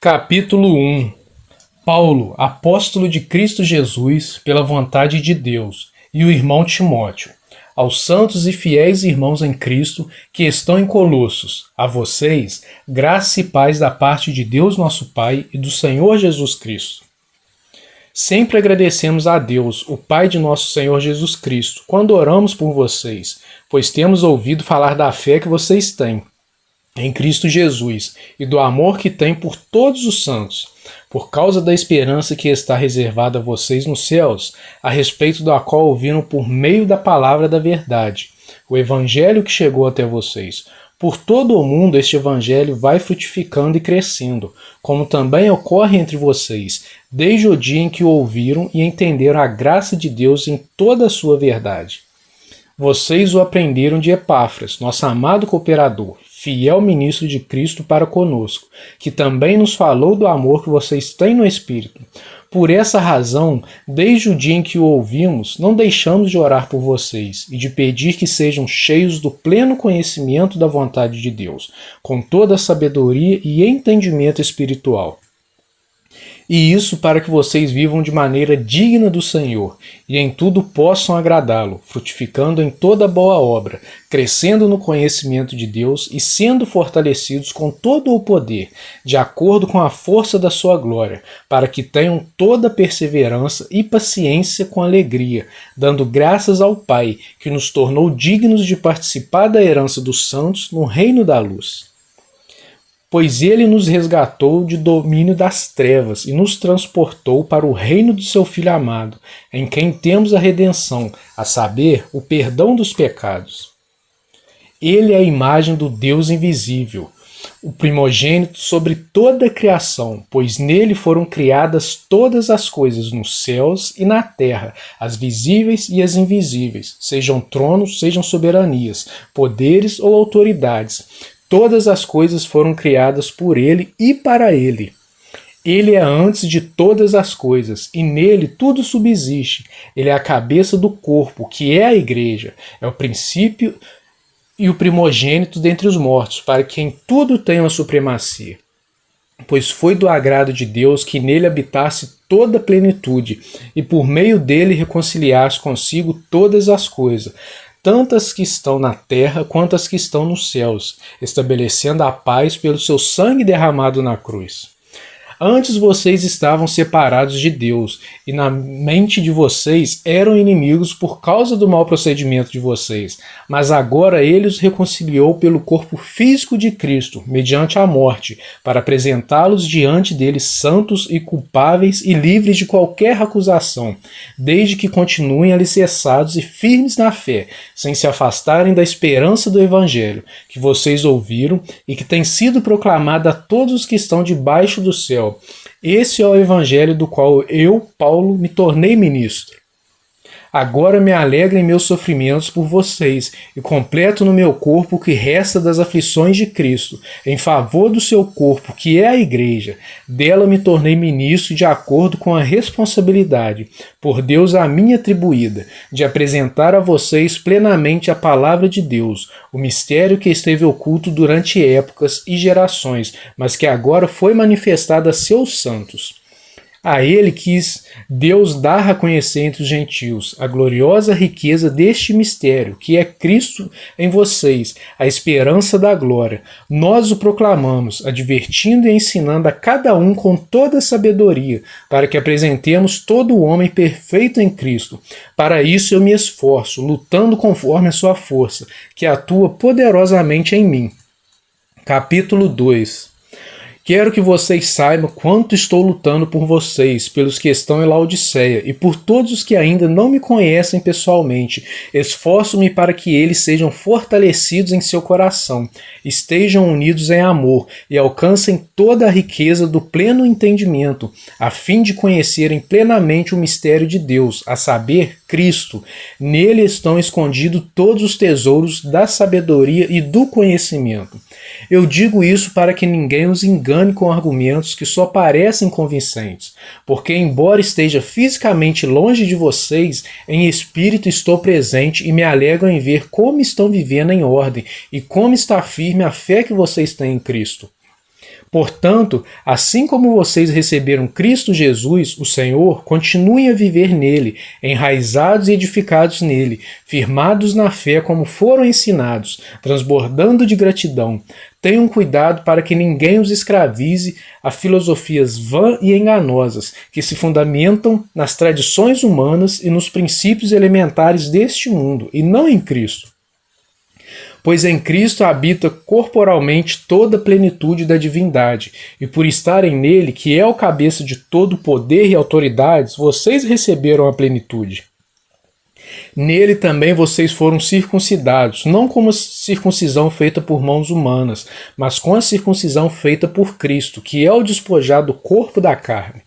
Capítulo 1. Paulo, apóstolo de Cristo Jesus, pela vontade de Deus, e o irmão Timóteo, aos santos e fiéis irmãos em Cristo que estão em Colossos, a vocês, graça e paz da parte de Deus nosso Pai e do Senhor Jesus Cristo. Sempre agradecemos a Deus, o Pai de nosso Senhor Jesus Cristo, quando oramos por vocês, pois temos ouvido falar da fé que vocês têm em Cristo Jesus e do amor que tem por todos os santos, por causa da esperança que está reservada a vocês nos céus, a respeito da qual ouviram por meio da palavra da verdade, o evangelho que chegou até vocês. Por todo o mundo este evangelho vai frutificando e crescendo, como também ocorre entre vocês, desde o dia em que o ouviram e entenderam a graça de Deus em toda a sua verdade. Vocês o aprenderam de Epáfras, nosso amado cooperador, fiel ministro de Cristo para conosco, que também nos falou do amor que vocês têm no Espírito. Por essa razão, desde o dia em que o ouvimos, não deixamos de orar por vocês e de pedir que sejam cheios do pleno conhecimento da vontade de Deus, com toda a sabedoria e entendimento espiritual. E isso para que vocês vivam de maneira digna do Senhor e em tudo possam agradá-lo, frutificando em toda boa obra, crescendo no conhecimento de Deus e sendo fortalecidos com todo o poder, de acordo com a força da sua glória, para que tenham toda perseverança e paciência com alegria, dando graças ao Pai, que nos tornou dignos de participar da herança dos santos no reino da luz. Pois ele nos resgatou de domínio das trevas e nos transportou para o reino do seu Filho amado, em quem temos a redenção, a saber, o perdão dos pecados. Ele é a imagem do Deus invisível, o primogênito sobre toda a criação, pois nele foram criadas todas as coisas nos céus e na terra, as visíveis e as invisíveis, sejam tronos, sejam soberanias, poderes ou autoridades. Todas as coisas foram criadas por ele e para ele. Ele é antes de todas as coisas, e nele tudo subsiste. Ele é a cabeça do corpo, que é a igreja. É o princípio e o primogênito dentre os mortos, para que em tudo tenha a supremacia. Pois foi do agrado de Deus que nele habitasse toda a plenitude, e por meio dele reconciliasse consigo todas as coisas, tanto as que estão na terra quanto as que estão nos céus, estabelecendo a paz pelo seu sangue derramado na cruz. Antes vocês estavam separados de Deus, e na mente de vocês eram inimigos por causa do mau procedimento de vocês, mas agora ele os reconciliou pelo corpo físico de Cristo, mediante a morte, para apresentá-los diante dele santos e culpáveis e livres de qualquer acusação, desde que continuem alicerçados e firmes na fé, sem se afastarem da esperança do Evangelho, que vocês ouviram e que tem sido proclamada a todos os que estão debaixo do céu. Esse é o evangelho do qual eu, Paulo, me tornei ministro. Agora me alegro em meus sofrimentos por vocês e completo no meu corpo o que resta das aflições de Cristo, em favor do seu corpo, que é a igreja. Dela me tornei ministro de acordo com a responsabilidade, por Deus a mim atribuída, de apresentar a vocês plenamente a palavra de Deus, o mistério que esteve oculto durante épocas e gerações, mas que agora foi manifestado a seus santos. A ele quis Deus dar a conhecer entre os gentios a gloriosa riqueza deste mistério, que é Cristo em vocês, a esperança da glória. Nós o proclamamos, advertindo e ensinando a cada um com toda sabedoria, para que apresentemos todo o homem perfeito em Cristo. Para isso eu me esforço, lutando conforme a sua força, que atua poderosamente em mim. Capítulo 2. Quero que vocês saibam quanto estou lutando por vocês, pelos que estão em Laodiceia e por todos os que ainda não me conhecem pessoalmente. Esforço-me para que eles sejam fortalecidos em seu coração, estejam unidos em amor e alcancem toda a riqueza do pleno entendimento, a fim de conhecerem plenamente o mistério de Deus, a saber, Cristo. Nele estão escondidos todos os tesouros da sabedoria e do conhecimento. Eu digo isso para que ninguém os engane com argumentos que só parecem convincentes, porque embora esteja fisicamente longe de vocês, em espírito estou presente e me alegro em ver como estão vivendo em ordem e como está firme a fé que vocês têm em Cristo. Portanto, assim como vocês receberam Cristo Jesus, o Senhor, continuem a viver nele, enraizados e edificados nele, firmados na fé como foram ensinados, transbordando de gratidão. Tenham cuidado para que ninguém os escravize a filosofias vãs e enganosas, que se fundamentam nas tradições humanas e nos princípios elementares deste mundo, e não em Cristo. Pois em Cristo habita corporalmente toda a plenitude da divindade, e por estarem nele, que é o cabeça de todo poder e autoridades, vocês receberam a plenitude. Nele também vocês foram circuncidados, não com a circuncisão feita por mãos humanas, mas com a circuncisão feita por Cristo, que é o despojar do corpo da carne.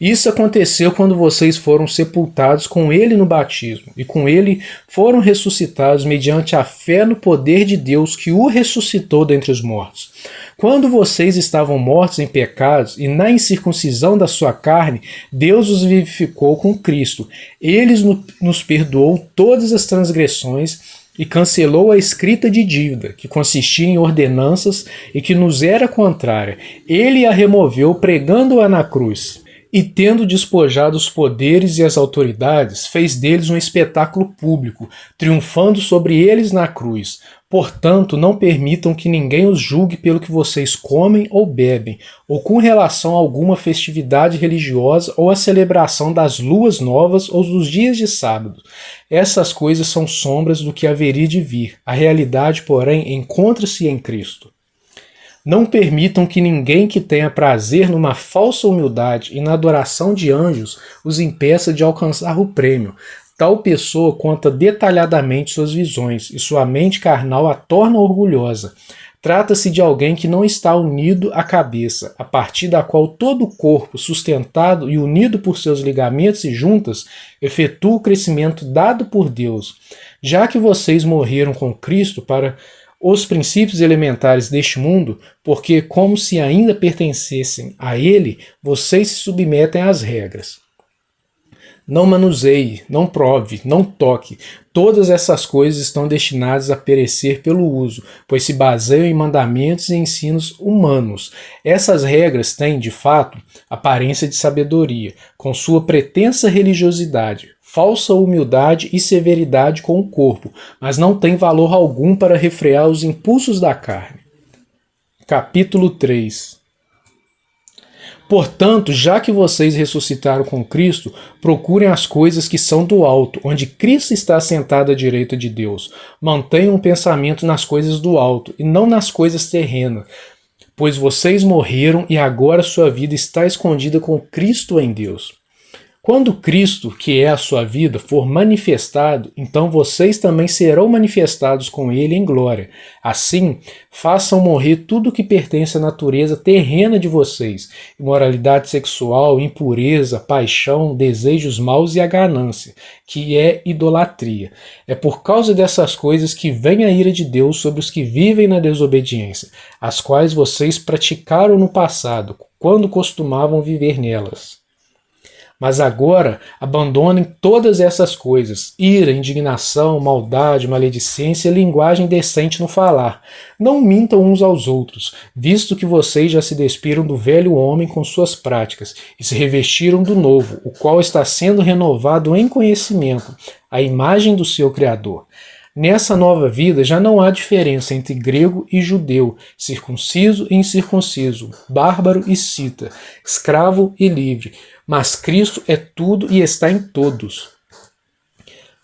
Isso aconteceu quando vocês foram sepultados com ele no batismo, e com ele foram ressuscitados mediante a fé no poder de Deus que o ressuscitou dentre os mortos. Quando vocês estavam mortos em pecados e na incircuncisão da sua carne, Deus os vivificou com Cristo. Ele nos perdoou todas as transgressões e cancelou a escrita de dívida, que consistia em ordenanças e que nos era contrária. Ele a removeu pregando-a na cruz. E tendo despojado os poderes e as autoridades, fez deles um espetáculo público, triunfando sobre eles na cruz. Portanto, não permitam que ninguém os julgue pelo que vocês comem ou bebem, ou com relação a alguma festividade religiosa ou a celebração das luas novas ou dos dias de sábado. Essas coisas são sombras do que haveria de vir. A realidade, porém, encontra-se em Cristo. Não permitam que ninguém que tenha prazer numa falsa humildade e na adoração de anjos os impeça de alcançar o prêmio. Tal pessoa conta detalhadamente suas visões e sua mente carnal a torna orgulhosa. Trata-se de alguém que não está unido à cabeça, a partir da qual todo o corpo, sustentado e unido por seus ligamentos e juntas, efetua o crescimento dado por Deus. Já que vocês morreram com Cristo para os princípios elementares deste mundo, porque, como se ainda pertencessem a ele, vocês se submetem às regras. Não manuseie, não prove, não toque. Todas essas coisas estão destinadas a perecer pelo uso, pois se baseiam em mandamentos e ensinos humanos. Essas regras têm, de fato, aparência de sabedoria, com sua pretensa religiosidade, falsa humildade e severidade com o corpo, mas não tem valor algum para refrear os impulsos da carne. Capítulo 3. Portanto, já que vocês ressuscitaram com Cristo, procurem as coisas que são do alto, onde Cristo está sentado à direita de Deus. Mantenham o pensamento nas coisas do alto e não nas coisas terrenas, pois vocês morreram e agora sua vida está escondida com Cristo em Deus. Quando Cristo, que é a sua vida, for manifestado, então vocês também serão manifestados com ele em glória. Assim, façam morrer tudo o que pertence à natureza terrena de vocês: imoralidade sexual, impureza, paixão, desejos maus e a ganância, que é idolatria. É por causa dessas coisas que vem a ira de Deus sobre os que vivem na desobediência, as quais vocês praticaram no passado, quando costumavam viver nelas. Mas agora abandonem todas essas coisas: ira, indignação, maldade, maledicência e linguagem decente no falar. Não mintam uns aos outros, visto que vocês já se despiram do velho homem com suas práticas e se revestiram do novo, o qual está sendo renovado em conhecimento, à imagem do seu Criador. Nessa nova vida já não há diferença entre grego e judeu, circunciso e incircunciso, bárbaro e cita, escravo e livre, mas Cristo é tudo e está em todos.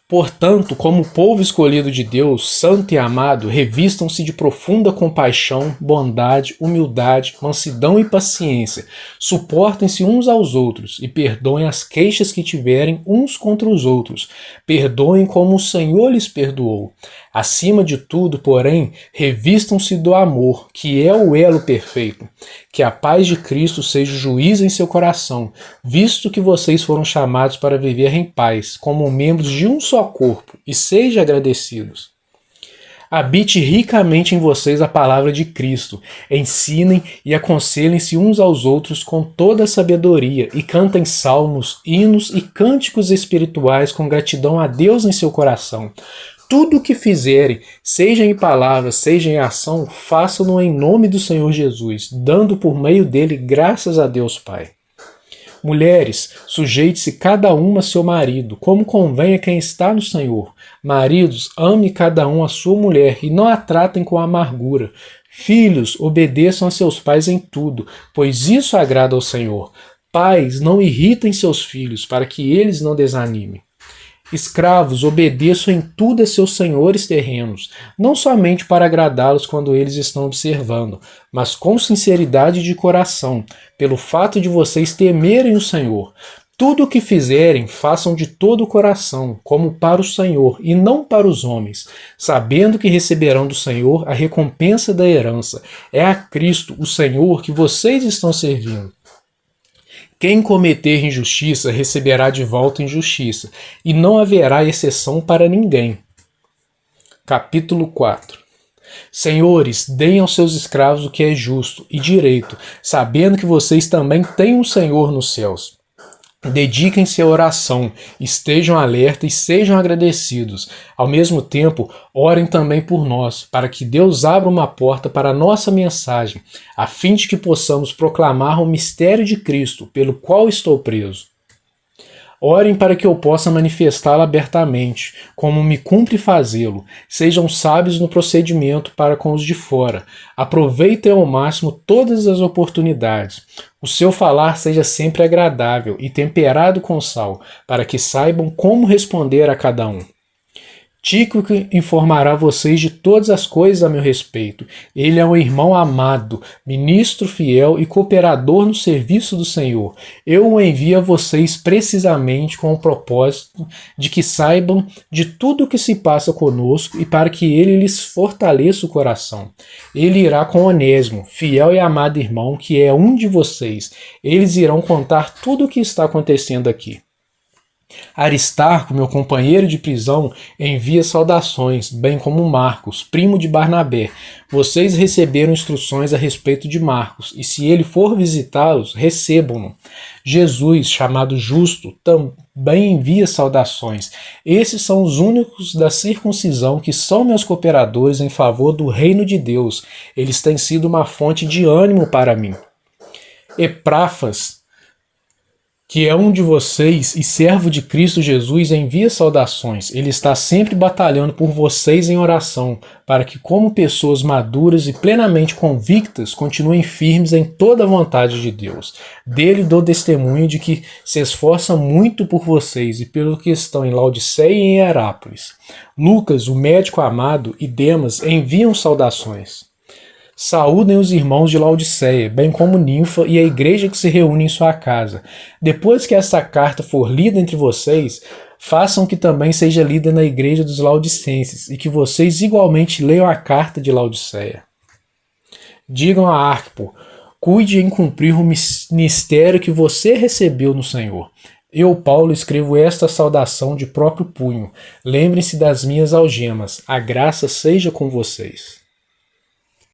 Portanto, como povo escolhido de Deus, santo e amado, revistam-se de profunda compaixão, bondade, humildade, mansidão e paciência. Suportem-se uns aos outros e perdoem as queixas que tiverem uns contra os outros. Perdoem como o Senhor lhes perdoou. Acima de tudo, porém, revistam-se do amor, que é o elo perfeito. Que a paz de Cristo seja o juiz em seu coração, visto que vocês foram chamados para viver em paz, como membros de um só corpo, e sejam agradecidos. Habite ricamente em vocês a palavra de Cristo. Ensinem e aconselhem-se uns aos outros com toda a sabedoria e cantem salmos, hinos e cânticos espirituais com gratidão a Deus em seu coração. Tudo o que fizerem, seja em palavra, seja em ação, façam-no em nome do Senhor Jesus, dando por meio dele graças a Deus Pai. Mulheres, sujeite-se cada uma a seu marido, como convém a quem está no Senhor. Maridos, ame cada um a sua mulher e não a tratem com amargura. Filhos, obedeçam a seus pais em tudo, pois isso agrada ao Senhor. Pais, não irritem seus filhos, para que eles não desanimem. Escravos, obedeçam em tudo a seus senhores terrenos, não somente para agradá-los quando eles estão observando, mas com sinceridade de coração, pelo fato de vocês temerem o Senhor. Tudo o que fizerem, façam de todo o coração, como para o Senhor, e não para os homens, sabendo que receberão do Senhor a recompensa da herança. É a Cristo, o Senhor, que vocês estão servindo. Quem cometer injustiça receberá de volta injustiça, e não haverá exceção para ninguém. Capítulo 4. Senhores, deem aos seus escravos o que é justo e direito, sabendo que vocês também têm um Senhor nos céus. Dediquem-se à oração, estejam alerta e sejam agradecidos. Ao mesmo tempo, orem também por nós, para que Deus abra uma porta para a nossa mensagem, a fim de que possamos proclamar o mistério de Cristo, pelo qual estou preso. Orem para que eu possa manifestá-lo abertamente, como me cumpre fazê-lo. Sejam sábios no procedimento para com os de fora. Aproveitem ao máximo todas as oportunidades. O seu falar seja sempre agradável e temperado com sal, para que saibam como responder a cada um. Tíquico informará vocês de todas as coisas a meu respeito. Ele é um irmão amado, ministro fiel e cooperador no serviço do Senhor. Eu o envio a vocês precisamente com o propósito de que saibam de tudo o que se passa conosco e para que ele lhes fortaleça o coração. Ele irá com Onésimo, fiel e amado irmão, que é um de vocês. Eles irão contar tudo o que está acontecendo aqui. Aristarco, meu companheiro de prisão, envia saudações, bem como Marcos, primo de Barnabé. Vocês receberam instruções a respeito de Marcos, e se ele for visitá-los, recebam-no. Jesus, chamado Justo, também envia saudações. Esses são os únicos da circuncisão que são meus cooperadores em favor do reino de Deus. Eles têm sido uma fonte de ânimo para mim. Epáfras, que é um de vocês e servo de Cristo Jesus, envia saudações. Ele está sempre batalhando por vocês em oração, para que, como pessoas maduras e plenamente convictas, continuem firmes em toda a vontade de Deus. Dele dou testemunho de que se esforça muito por vocês e pelo que estão em Laodiceia e em Herápolis. Lucas, o médico amado, e Demas enviam saudações. Saúdem os irmãos de Laodiceia, bem como Ninfa e a igreja que se reúne em sua casa. Depois que esta carta for lida entre vocês, façam que também seja lida na igreja dos Laodicenses e que vocês igualmente leiam a carta de Laodiceia. Digam a Arquipo, cuide em cumprir o ministério que você recebeu no Senhor. Eu, Paulo, escrevo esta saudação de próprio punho. Lembrem-se das minhas algemas. A graça seja com vocês.